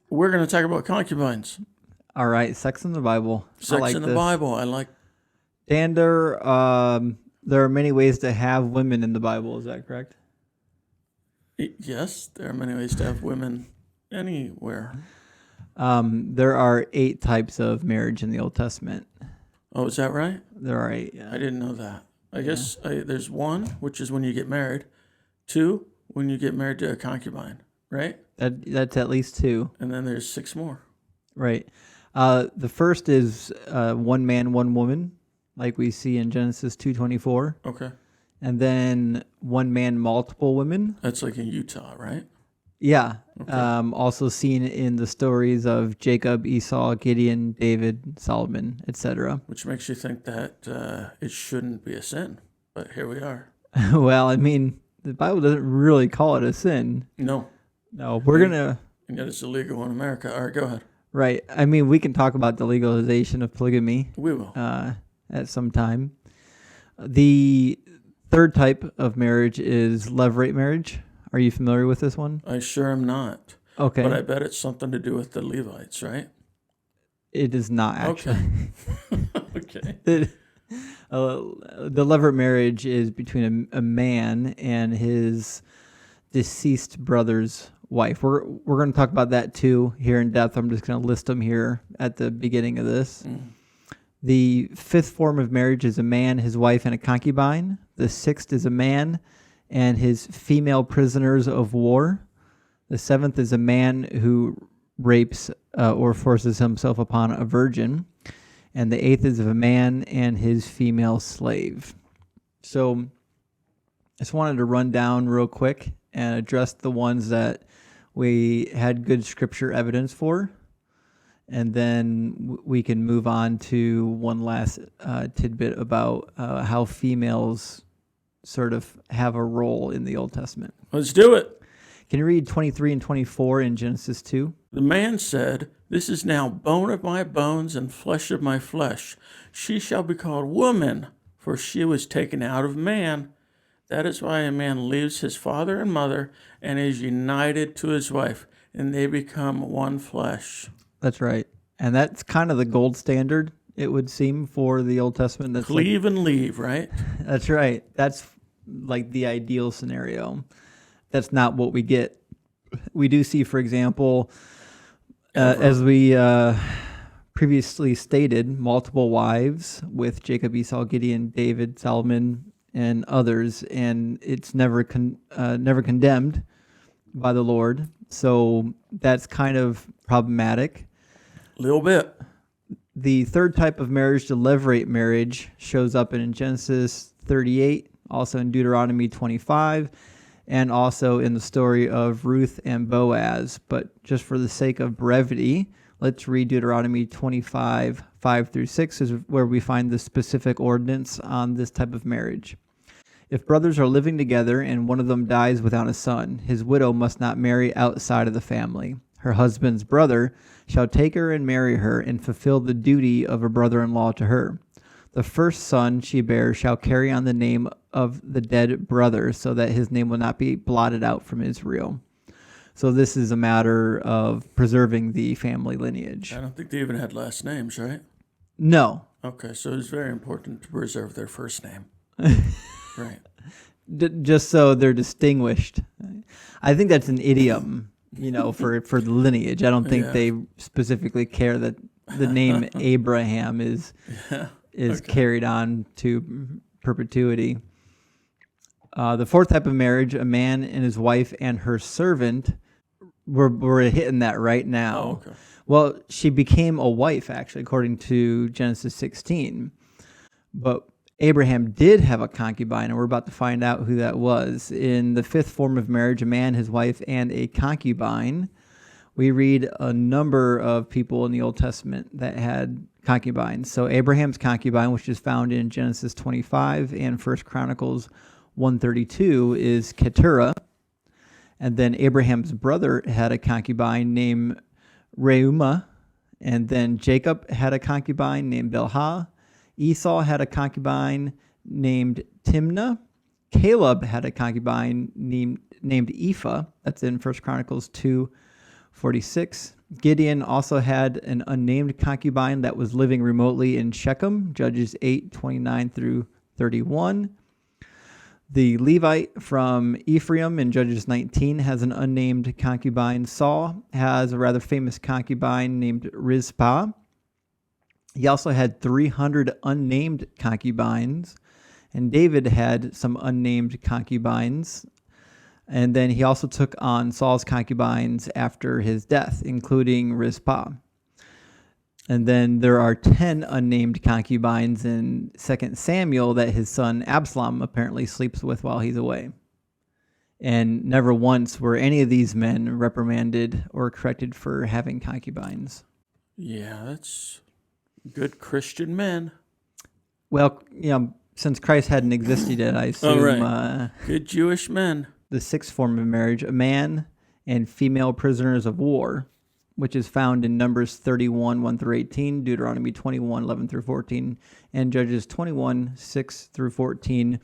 We're going to talk about concubines. All right, sex in the Bible. Sex in the Bible. I like. Dander, there are many ways to have women in the Bible. Is that correct? Yes, there are many ways to have women anywhere. There are 8 types of marriage in the Old Testament. Oh, is that right? There are 8. Yeah. I didn't know that. I guess there's 1, which is when you get married. 2, when you get married to a concubine, right? That's at least 2. And then there's 6 more. Right. The first is one man, one woman, like we see in Genesis 2:24. Okay. And then one man, multiple women. That's like in Utah, right? Yeah. Okay. Also seen in the stories of Jacob, Esau, Gideon, David, Solomon, etc. Which makes you think that it shouldn't be a sin, but here we are. Well, I mean, the Bible doesn't really call it a sin. No. We're going to... And yet it's illegal in America. All right, go ahead. Right. I mean, we can talk about the legalization of polygamy. We will. At some time. The third type of marriage is Levirate marriage. Are you familiar with this one? I sure am not. Okay. But I bet it's something to do with the Levites, right? It is not, actually. Okay. The Levirate marriage is between a man and his deceased brother's wife. We're going to talk about that too here in depth. I'm just going to list them here at the beginning of this. The 5th form of marriage is a man, his wife, and a concubine. The 6th is a man and his female prisoners of war. The 7th is a man who rapes or forces himself upon a virgin. And the 8th is of a man and his female slave. So I just wanted to run down real quick and address the ones that we had good scripture evidence for. And then we can move on to one last tidbit about how females sort of have a role in the Old Testament. Let's do it. Can you read 23 and 24 in Genesis 2? The man said, "This is now bone of my bones and flesh of my flesh. She shall be called woman, for she was taken out of man. That is why a man leaves his father and mother and is united to his wife, and they become one flesh." That's right. And that's kind of the gold standard, it would seem, for the Old Testament. That's Cleave and leave, right? That's right. That's like the ideal scenario. That's not what we get. We do see, for example, as we previously stated, multiple wives with Jacob, Esau, Gideon, David, Solomon, and others, and it's never condemned by the Lord. So that's kind of problematic. A little bit. The third type of marriage, the Levirate marriage, shows up in Genesis 38, also in Deuteronomy 25, and also in the story of Ruth and Boaz. But just for the sake of brevity, let's read Deuteronomy 25, 5 through 6, is where we find the specific ordinance on this type of marriage. If brothers are living together and one of them dies without a son, his widow must not marry outside of the family. Her husband's brother shall take her and marry her and fulfill the duty of a brother-in-law to her. The first son she bears shall carry on the name of the dead brother, so that his name will not be blotted out from Israel. So this is a matter of preserving the family lineage. I don't think they even had last names, right? No. Okay, so it's very important to preserve their first name. Right. Just so they're distinguished. I think that's an idiom, for the lineage. I don't think they specifically care that the name Abraham is carried on to perpetuity. The fourth type of marriage, a man and his wife and her servant, we're hitting that right now. Oh, okay. Well, she became a wife, actually, according to Genesis 16. But Abraham did have a concubine, and we're about to find out who that was. In the fifth form of marriage, a man, his wife, and a concubine, we read a number of people in the Old Testament that had concubines. So Abraham's concubine, which is found in Genesis 25 and 1 Chronicles 132, is Keturah. And then Abraham's brother had a concubine named Reumah. And then Jacob had a concubine named Bilhah. Esau had a concubine named Timnah. Caleb had a concubine named Ephah. That's in 1 Chronicles 2, 46. Gideon also had an unnamed concubine that was living remotely in Shechem, Judges 8:29 through 31. The Levite from Ephraim in Judges 19 has an unnamed concubine. Saul has a rather famous concubine named Rizpah. He also had 300 unnamed concubines, and David had some unnamed concubines. And then he also took on Saul's concubines after his death, including Rizpah. And then there are 10 unnamed concubines in 2 Samuel that his son Absalom apparently sleeps with while he's away. And never once were any of these men reprimanded or corrected for having concubines. Yeah, that's good Christian men. Well, since Christ hadn't existed yet, I assume Good Jewish men. The sixth form of marriage, a man and female prisoners of war, which is found in Numbers 31, 1 through 18, Deuteronomy 21, 11 through 14, and Judges 21, 6 through 14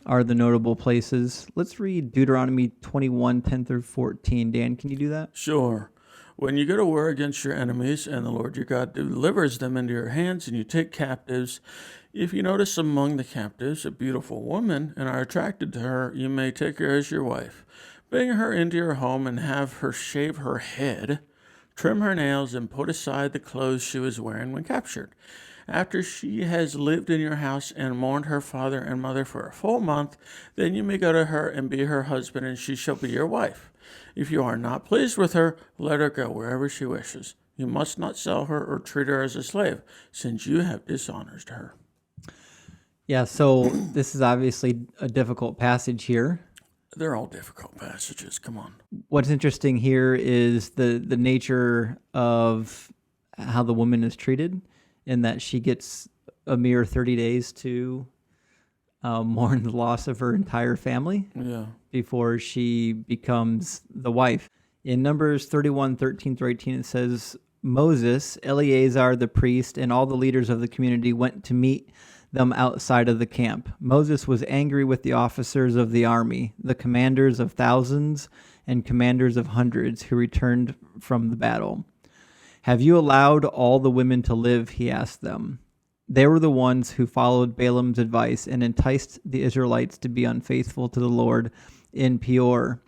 are the notable places. Let's read Deuteronomy 21, 10 through 14. Dan, can you do that? Sure. When you go to war against your enemies, and the Lord your God delivers them into your hands, and you take captives, if you notice among the captives a beautiful woman and are attracted to her, you may take her as your wife. Bring her into your home and have her shave her head, trim her nails, and put aside the clothes she was wearing when captured. After she has lived in your house and mourned her father and mother for a full month, then you may go to her and be her husband, and she shall be your wife. If you are not pleased with her, let her go wherever she wishes. You must not sell her or treat her as a slave, since you have dishonored her. Yeah, so this is obviously a difficult passage here. They're all difficult passages. Come on. What's interesting here is the nature of how the woman is treated, in that she gets a mere 30 days to mourn the loss of her entire family before she becomes the wife. In Numbers 31, 13 through 18, it says, Moses, Eleazar the priest, and all the leaders of the community went to meet them outside of the camp. Moses was angry with the officers of the army, the commanders of thousands and commanders of hundreds who returned from the battle. Have you allowed all the women to live? He asked them. They were the ones who followed Balaam's advice and enticed the Israelites to be unfaithful to the Lord in Peor.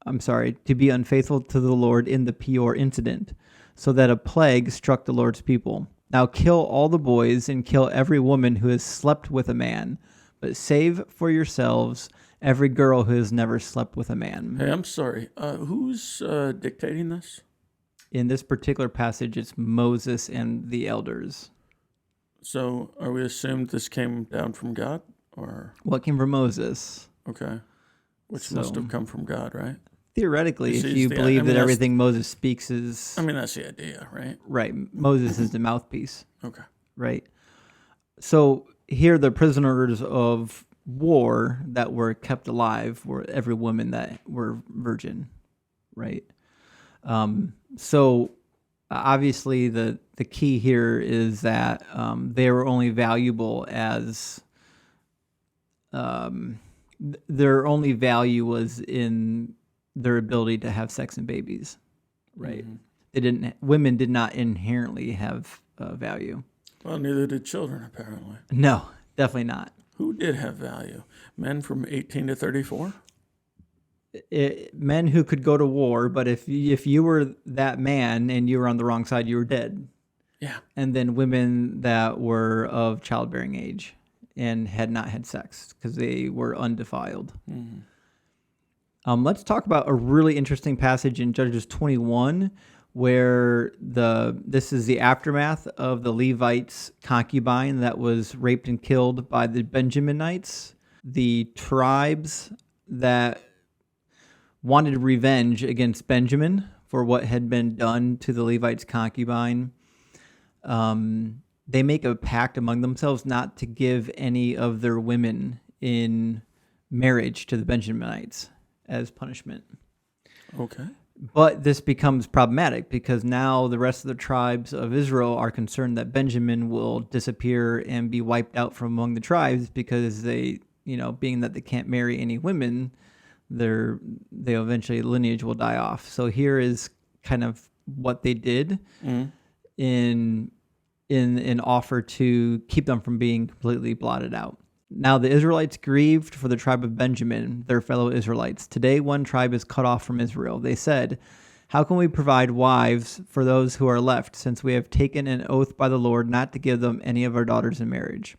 To be unfaithful to the Lord in the Peor incident, so that a plague struck the Lord's people. Now kill all the boys and kill every woman who has slept with a man, but save for yourselves every girl who has never slept with a man. Hey, I'm sorry. Who's dictating this? In this particular passage, it's Moses and the elders. So are we assumed this came down from God? Or What came from Moses? Okay. Which must have come from God, right? Theoretically, if you believe that everything Moses speaks is... that's the idea, right? Right. Moses is the mouthpiece. Okay. Right. So here the prisoners of war that were kept alive were every woman that were virgin. Right. So obviously the key here is that they were only valuable as... their only value was in their ability to have sex and babies, right? Mm-hmm. Women did not inherently have value. Well, neither did children, apparently. No, definitely not. Who did have value? Men from 18 to 34? Men who could go to war, but if you were that man and you were on the wrong side, you were dead. Yeah. And then women that were of childbearing age and had not had sex because they were undefiled. Mm-hmm. Let's talk about a really interesting passage in Judges 21 where this is the aftermath of the Levite's concubine that was raped and killed by the Benjaminites. The tribes that wanted revenge against Benjamin for what had been done to the Levite's concubine. They make a pact among themselves not to give any of their women in marriage to the Benjaminites as punishment. Okay. But this becomes problematic because now the rest of the tribes of Israel are concerned that Benjamin will disappear and be wiped out from among the tribes because they, being that they can't marry any women, they eventually lineage will die off. So here is kind of what they did in an offer to keep them from being completely blotted out. Now the Israelites grieved for the tribe of Benjamin, their fellow Israelites. Today one tribe is cut off from Israel. They said, how can we provide wives for those who are left, since we have taken an oath by the Lord not to give them any of our daughters in marriage?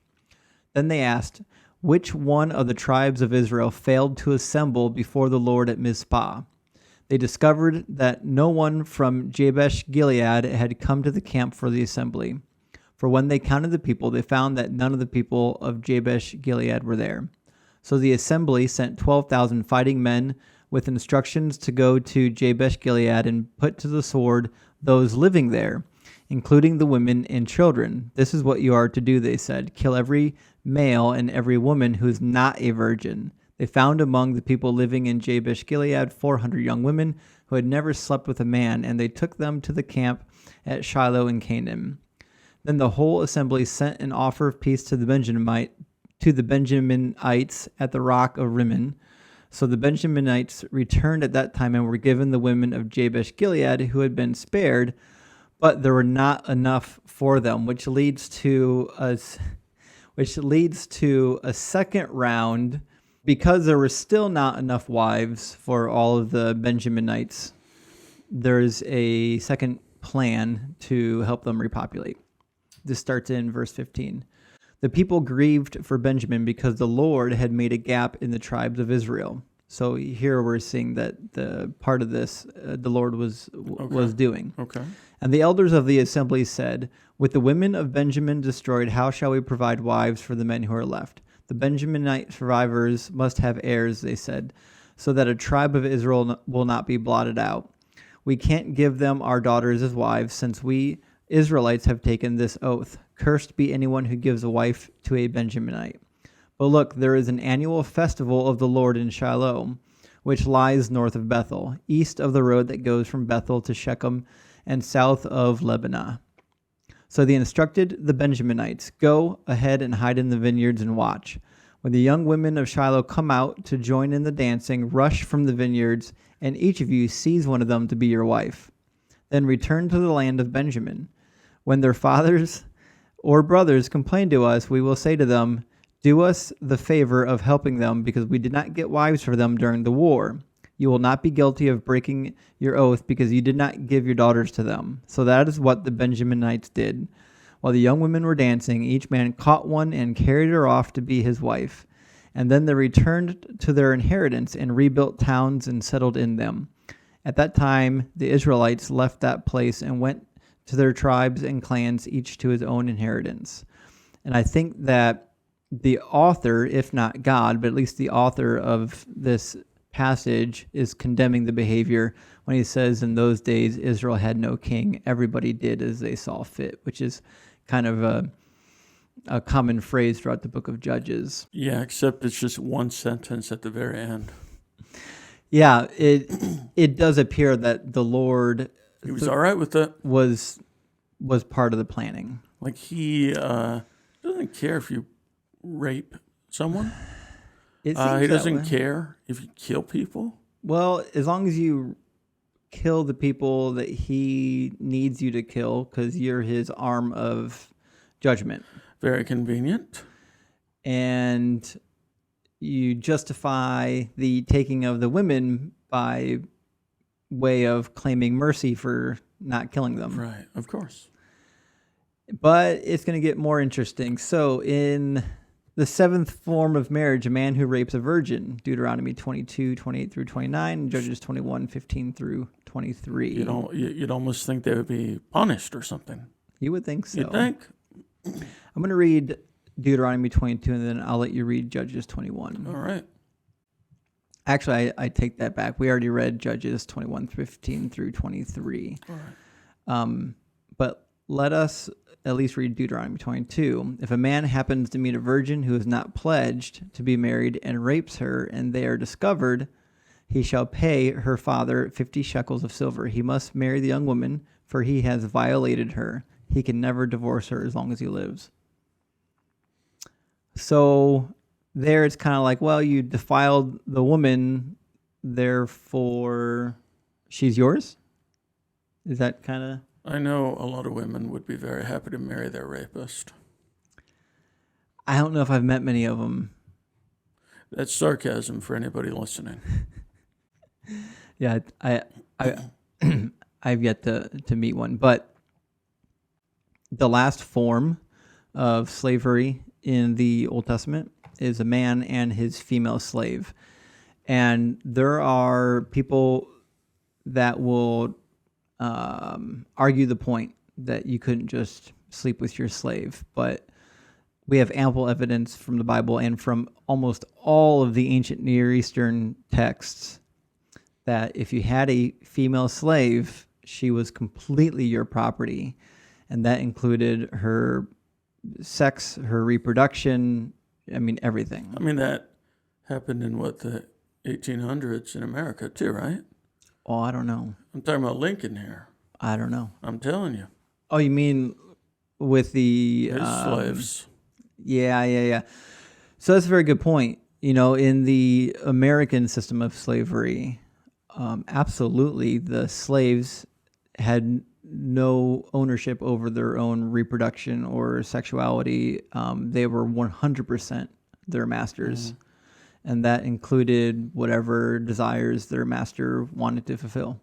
Then they asked, which one of the tribes of Israel failed to assemble before the Lord at Mizpah? They discovered that no one from Jabesh Gilead had come to the camp for the assembly. For when they counted the people, they found that none of the people of Jabesh Gilead were there. So the assembly sent 12,000 fighting men with instructions to go to Jabesh Gilead and put to the sword those living there, including the women and children. This is what you are to do, they said. Kill every male and every woman who is not a virgin. They found among the people living in Jabesh Gilead 400 young women who had never slept with a man, and they took them to the camp at Shiloh in Canaan. Then the whole assembly sent an offer of peace to the Benjaminites at the rock of Rimmon. So the Benjaminites returned at that time and were given the women of Jabesh Gilead who had been spared, but there were not enough for them, which leads to a second round. Because there were still not enough wives for all of the Benjaminites, there's a second plan to help them repopulate. This starts in verse 15. The people grieved for Benjamin because the Lord had made a gap in the tribes of Israel. So here we're seeing that the part of this the Lord was doing. Okay. And the elders of the assembly said, with the women of Benjamin destroyed, how shall we provide wives for the men who are left? The Benjaminite survivors must have heirs, they said, so that a tribe of Israel will not be blotted out. We can't give them our daughters as wives, since we Israelites have taken this oath. Cursed be anyone who gives a wife to a Benjaminite. But look, there is an annual festival of the Lord in Shiloh, which lies north of Bethel, east of the road that goes from Bethel to Shechem, and south of Lebanon. So they instructed the Benjaminites, go ahead and hide in the vineyards and watch. When the young women of Shiloh come out to join in the dancing, rush from the vineyards, and each of you seize one of them to be your wife. Then return to the land of Benjamin. When their fathers or brothers complain to us, we will say to them, do us the favor of helping them, because we did not get wives for them during the war. You will not be guilty of breaking your oath because you did not give your daughters to them. So that is what the Benjaminites did. While the young women were dancing, each man caught one and carried her off to be his wife. And then they returned to their inheritance and rebuilt towns and settled in them. At that time, the Israelites left that place and went to their tribes and clans, each to his own inheritance. And I think that the author, if not God, but at least the author of this passage is condemning the behavior when he says in those days Israel had no king. Everybody did as they saw fit, which is kind of a common phrase throughout the book of Judges. Yeah, except it's just one sentence at the very end. Yeah, it does appear that the Lord He was all right with it. Was part of the planning. Like he doesn't care if you rape someone. He doesn't care if you kill people. Well, as long as you kill the people that he needs you to kill, because you're his arm of judgment. Very convenient. And you justify the taking of the women by way of claiming mercy for not killing them. Right, of course. But it's going to get more interesting. So in the seventh form of marriage, a man who rapes a virgin, Deuteronomy 22:28 through 29, Judges 21:15 through 23. You'd almost think they would be punished or something. You would think so. You think? I'm going to read Deuteronomy 22, and then I'll let you read Judges 21. All right. Actually, I take that back. We already read Judges 21:15 through 23. All right. But let us at least read Deuteronomy 22. If a man happens to meet a virgin who is not pledged to be married and rapes her, and they are discovered, he shall pay her father 50 shekels of silver. He must marry the young woman, for he has violated her. He can never divorce her as long as he lives. So there it's kind of like, well, you defiled the woman, therefore she's yours? Is that kind of... I know a lot of women would be very happy to marry their rapist. I don't know if I've met many of them. That's sarcasm for anybody listening. Yeah, I I've yet to meet one, but the last form of slavery in the Old Testament is a man and his female slave. And there are people that will argue the point that you couldn't just sleep with your slave, but we have ample evidence from the Bible and from almost all of the ancient Near Eastern texts that if you had a female slave, she was completely your property. And that included her sex, her reproduction, everything. I mean, that happened in the 1800s in America too, right? Oh, I don't know. I'm talking about Lincoln here. I don't know. I'm telling you. Oh, you mean with the... His slaves. Yeah. So that's a very good point. In the American system of slavery, absolutely, the slaves had no ownership over their own reproduction or sexuality. They were 100% their masters. Mm-hmm. And that included whatever desires their master wanted to fulfill.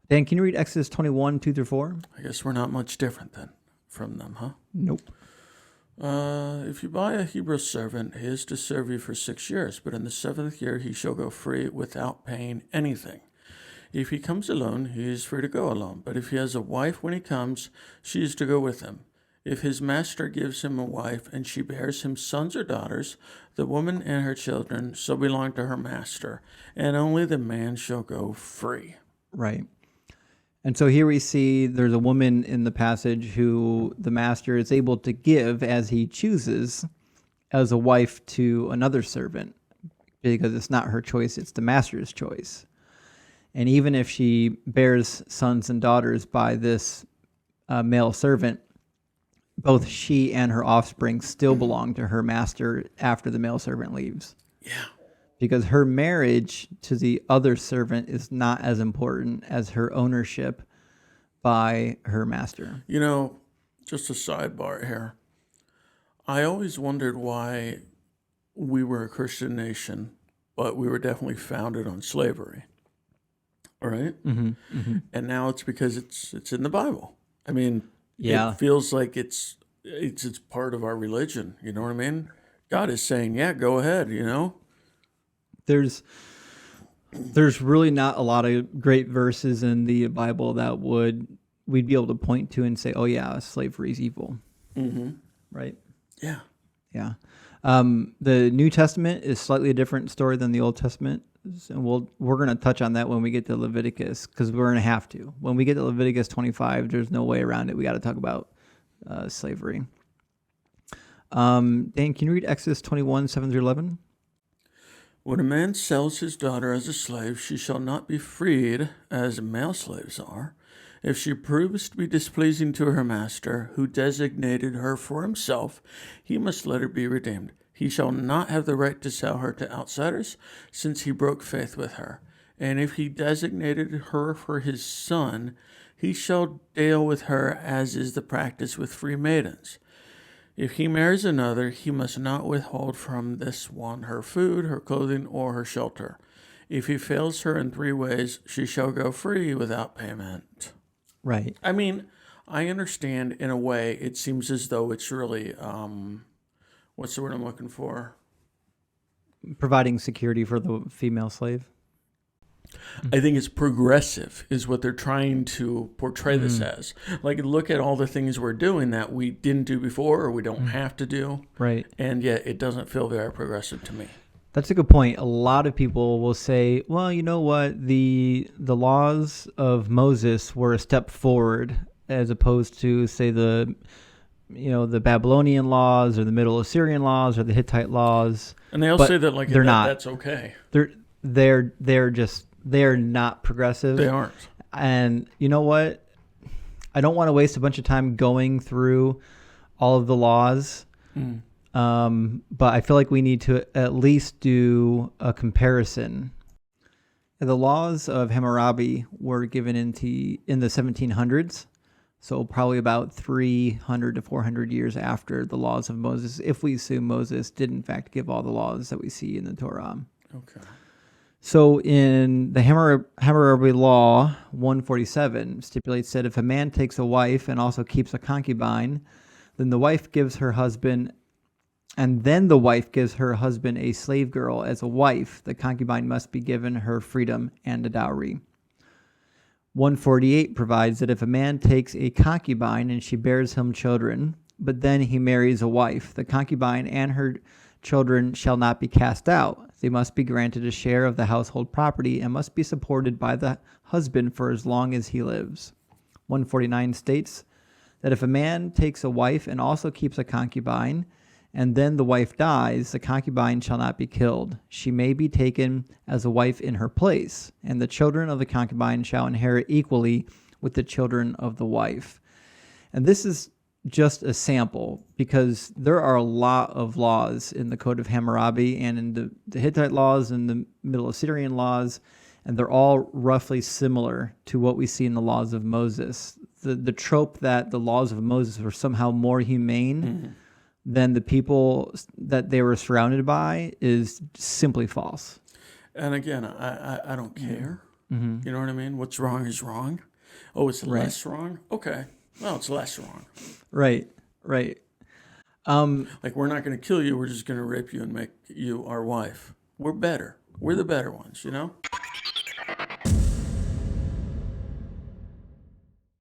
Dan, can you read Exodus 21, 2-4? I guess we're not much different then from them, huh? Nope. If you buy a Hebrew servant, he is to serve you for 6 years, but in the 7th year he shall go free without paying anything. If he comes alone, he is free to go alone, but if he has a wife when he comes, she is to go with him. If his master gives him a wife and she bears him sons or daughters, the woman and her children shall belong to her master, and only the man shall go free. Right. And so here we see there's a woman in the passage who the master is able to give as he chooses as a wife to another servant, because it's not her choice, it's the master's choice. And even if she bears sons and daughters by this male servant, both she and her offspring still belong to her master after the male servant leaves. Yeah. Because her marriage to the other servant is not as important as her ownership by her master. Just a sidebar here. I always wondered why we were a Christian nation, but we were definitely founded on slavery. All right? Mm-hmm, mm-hmm. And now it's because it's in the Bible. Yeah. It feels like it's part of our religion. You know what I mean? God is saying, yeah, go ahead, There's really not a lot of great verses in the Bible that we'd be able to point to and say, oh yeah, slavery is evil. Mm-hmm. Right? Yeah. Yeah. The New Testament is slightly a different story than the Old Testament. And we're going to touch on that when we get to Leviticus, because we're going to have to. When we get to Leviticus 25, there's no way around it. We got to talk about slavery. Dan, can you read Exodus 21, 7-11? When a man sells his daughter as a slave, she shall not be freed, as male slaves are. If she proves to be displeasing to her master, who designated her for himself, he must let her be redeemed. He shall not have the right to sell her to outsiders, since he broke faith with her. And if he designated her for his son, he shall deal with her as is the practice with free maidens. If he marries another, he must not withhold from this one her food, her clothing, or her shelter. If he fails her in 3 ways, she shall go free without payment. Right. I understand in a way. It seems as though it's really, what's the word I'm looking for? Providing security for the female slave. I think it's progressive is what they're trying to portray this as. Like, look at all the things we're doing that we didn't do before or we don't have to do. Right. And yet it doesn't feel very progressive to me. That's a good point. A lot of people will say, well, you know what? The laws of Moses were a step forward as opposed to, say, the Babylonian laws or the Middle Assyrian laws or the Hittite laws. And they all say that like they're not. That's okay. They're not progressive. They aren't. And you know what? I don't want to waste a bunch of time going through all of the laws. But I feel like we need to at least do a comparison. The laws of Hammurabi were given in the 1700s, so probably about 300 to 400 years after the laws of Moses, if we assume Moses did in fact give all the laws that we see in the Torah. Okay. So in the Hammurabi Law 147 stipulates that if a man takes a wife and also keeps a concubine, then the wife gives her husband a slave girl as a wife. The concubine must be given her freedom and a dowry. 148 provides that if a man takes a concubine and she bears him children, but then he marries a wife, the concubine and her children shall not be cast out. They must be granted a share of the household property and must be supported by the husband for as long as he lives. 149 states that if a man takes a wife and also keeps a concubine, and then the wife dies, the concubine shall not be killed. She may be taken as a wife in her place, and the children of the concubine shall inherit equally with the children of the wife. And this is just a sample, because there are a lot of laws in the Code of Hammurabi and in the Hittite laws and the Middle Assyrian laws, and they're all roughly similar to what we see in the laws of Moses. The trope that the laws of Moses were somehow more humane than the people that they were surrounded by is simply false. And again, I don't care. You know what I mean? What's wrong is wrong. Oh, it's less wrong? Okay. Well, it's less wrong. Right. Like, we're not going to kill you. We're just going to rape you and make you our wife. We're better. We're the better ones, you know?